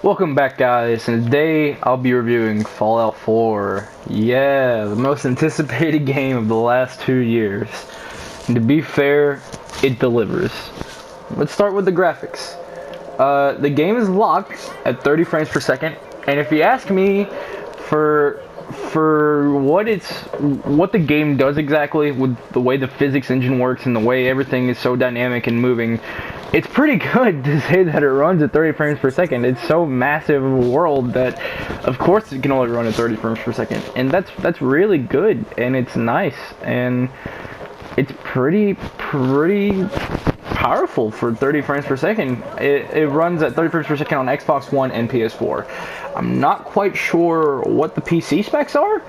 Welcome back, guys, and today I'll be reviewing Fallout 4. Yeah, the most anticipated game of the last 2 years. And to be fair, it delivers. Let's start with the graphics. The game is locked at 30 frames per second, and if you ask me for what the game does exactly with the way the physics engine works and the way everything is so dynamic and moving, it's pretty good to say that it runs at 30 frames per second. It's so massive of a world that of course it can only run at 30 frames per second, and that's really good, and it's nice, and it's pretty powerful for 30 frames per second. It runs at 30 frames per second on Xbox One and PS4. I'm not quite sure what the PC specs are,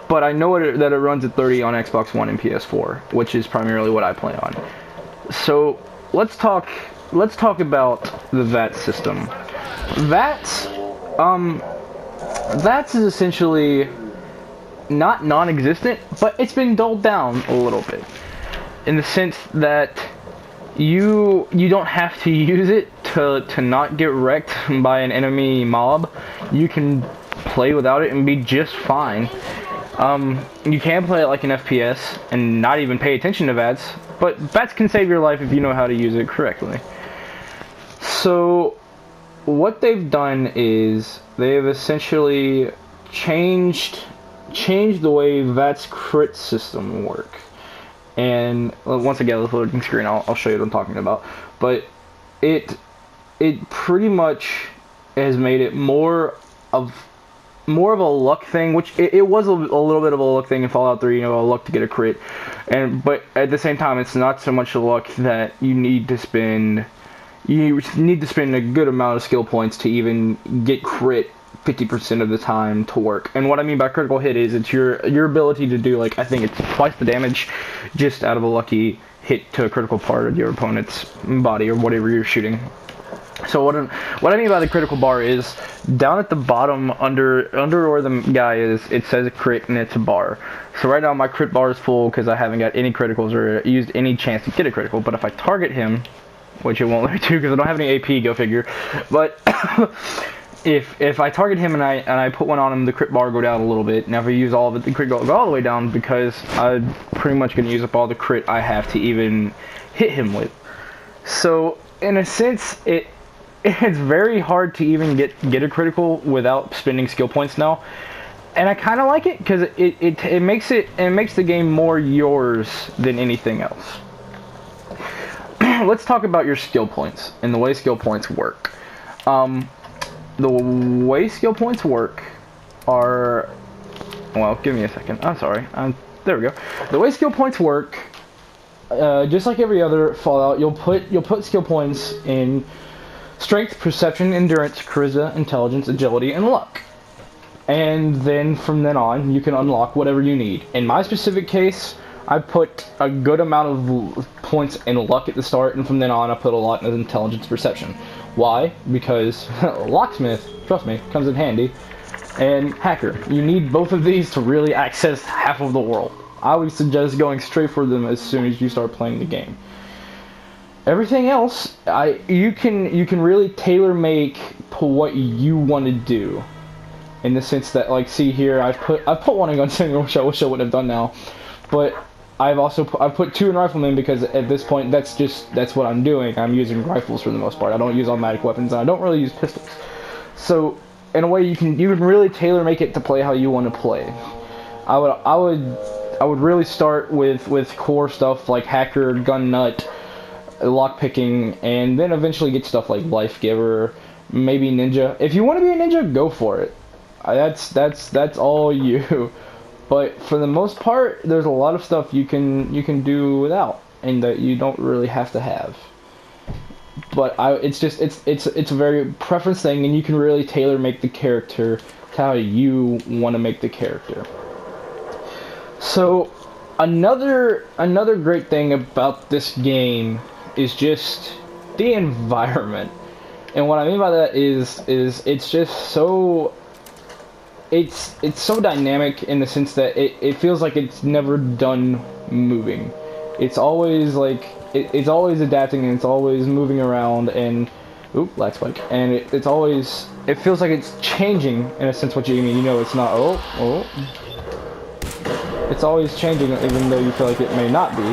but I know that it runs at 30 on Xbox One and PS4, which is primarily what I play on. So let's talk about the VAT system. VATS is essentially not non-existent, but it's been dulled down a little bit, in the sense that you don't have to use it to not get wrecked by an enemy mob. You can play without it and be just fine. You can play it like an FPS and not even pay attention to VATS, but VATS can save your life if you know how to use it correctly. So what they've done is they've essentially changed the way VATS crit system work. And once again, the loading screen, I'll show you what I'm talking about. But it pretty much has made it more of a luck thing, which it was a little bit of a luck thing in Fallout 3, you know, a luck to get a crit. But at the same time, it's not so much a luck that you need to spend a good amount of skill points to even get crit 50% of the time to work. And what I mean by critical hit is it's your ability to do, like, I think it's twice the damage just out of a lucky hit to a critical part of your opponent's body or whatever you're shooting. So what I mean by the critical bar is down at the bottom under where the guy is, it says a crit and it's a bar. So right now my crit bar is full because I haven't got any criticals or used any chance to get a critical. But if I target him, which it won't let me do because I don't have any AP, go figure. But if I target him and I put one on him, the crit bar will go down a little bit. Now if I use all of it, the crit will go all the way down because I'm pretty much going to use up all the crit I have to even hit him with. So in a sense, it's very hard to even get a critical without spending skill points now. And I kind of like it because it makes the game more yours than anything else. Let's talk about your skill points and the way skill points work. The way skill points work are, well, give me a second. I'm sorry. There we go. The way skill points work, just like every other Fallout, you'll put skill points in strength, perception, endurance, charisma, intelligence, agility, and luck. And then from then on, you can unlock whatever you need. In my specific case, I put a good amount of points in luck at the start, and from then on I put a lot in intelligence, perception. Why? Because locksmith, trust me, comes in handy, and hacker. You need both of these to really access half of the world. I would suggest going straight for them as soon as you start playing the game. Everything else, you can really tailor make to what you want to do, in the sense that, like, see here, I've put one in gunslinger, which I wish I would have done now, but I've put two in rifleman because at this point that's what I'm doing. I'm using rifles for the most part. I don't use automatic weapons, and I don't really use pistols. So in a way, you can really tailor make it to play how you want to play. I would really start with core stuff like hacker, gun nut, lockpicking, and then eventually get stuff like life giver, maybe ninja. If you want to be a ninja, go for it. That's all you. But for the most part, there's a lot of stuff you can do without, and that you don't really have to have. But it's a very preference thing, and you can really tailor make the character to how you want to make the character. So another great thing about this game is just the environment. And what I mean by that is it's just so it's so dynamic in the sense that it feels like it's never done moving. It's always like it's always adapting, and it's always moving around, and Oop, lag spike. And it's always, it feels like it's changing in a sense what you mean. You know it's not, oh. It's always changing even though you feel like it may not be.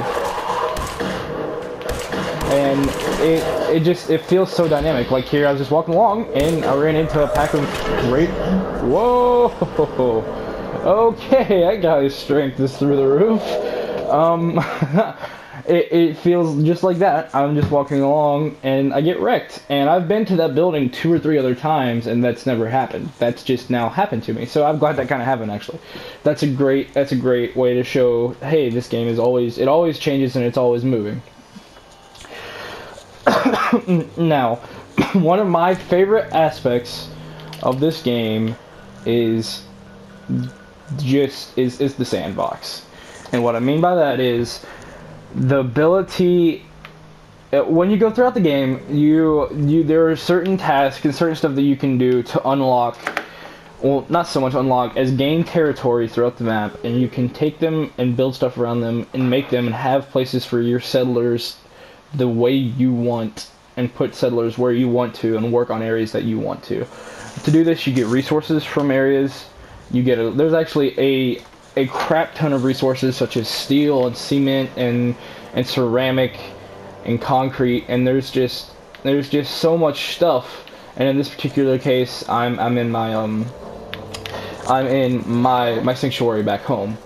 And it feels so dynamic. Like here I was just walking along and I ran into a pack of great, whoa. Okay, that guy's strength is through the roof. It feels just like that. I'm just walking along and I get wrecked. And I've been to that building 2 or 3 other times and that's never happened. That's just now happened to me. So I'm glad that kind of happened actually. That's a great way to show, hey, this game is always, it always changes and it's always moving. Now, one of my favorite aspects of this game is the sandbox. And what I mean by that is the ability, when you go throughout the game, there are certain tasks and certain stuff that you can do to unlock, well, not so much unlock as gain territory throughout the map, and you can take them and build stuff around them and make them and have places for your settlers the way you want, and put settlers where you want to and work on areas that you want to. To do this, you get resources from areas. You get there's actually a crap ton of resources such as steel and cement and ceramic and concrete, and there's just so much stuff. And in this particular case, I'm in my sanctuary back home.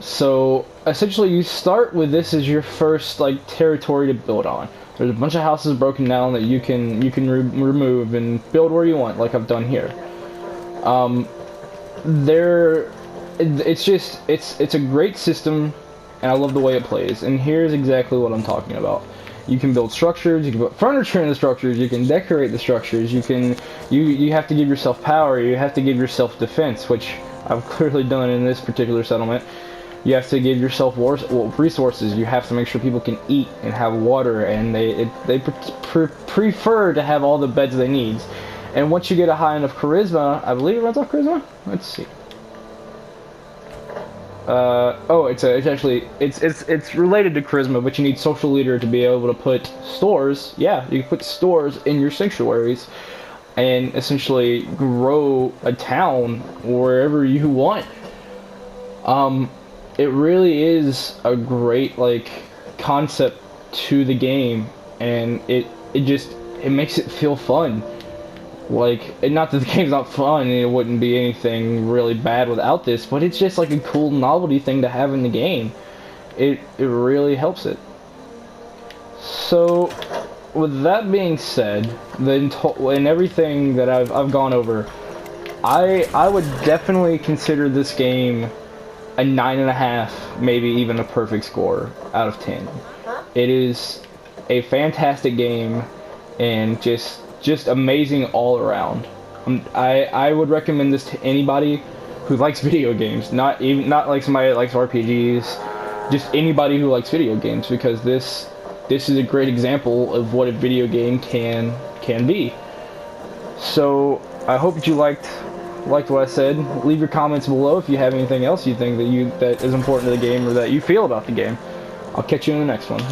So essentially you start with this as your first like territory to build on. There's a bunch of houses broken down that you can remove and build where you want, like I've done here. It's a great system, and I love the way it plays. And here's exactly what I'm talking about. You can build structures, you can put furniture in the structures, you can decorate the structures, you have to give yourself power, you have to give yourself defense, which I've clearly done in this particular settlement. You have to give yourself resources. You have to make sure people can eat and have water, and they prefer to have all the beds they need. And once you get a high enough charisma, I believe it runs off charisma. Let's see. It's related to charisma, but you need social leader to be able to put stores. Yeah, you can put stores in your sanctuaries, and essentially grow a town wherever you want. It really is a great like concept to the game, and it makes it feel fun. Like, not that the game's not fun and it wouldn't be anything really bad without this, but it's just like a cool novelty thing to have in the game. It really helps it. So with that being said, and everything that I've gone over, I would definitely consider this game a 9.5, maybe even a perfect score out of 10. It is a fantastic game and just amazing all around. I would recommend this to anybody who likes video games, not like somebody that likes RPGs, just anybody who likes video games, because this is a great example of what a video game can be. So I hope that you liked what I said. Leave your comments below if you have anything else you think that is important to the game or that you feel about the game. I'll catch you in the next one.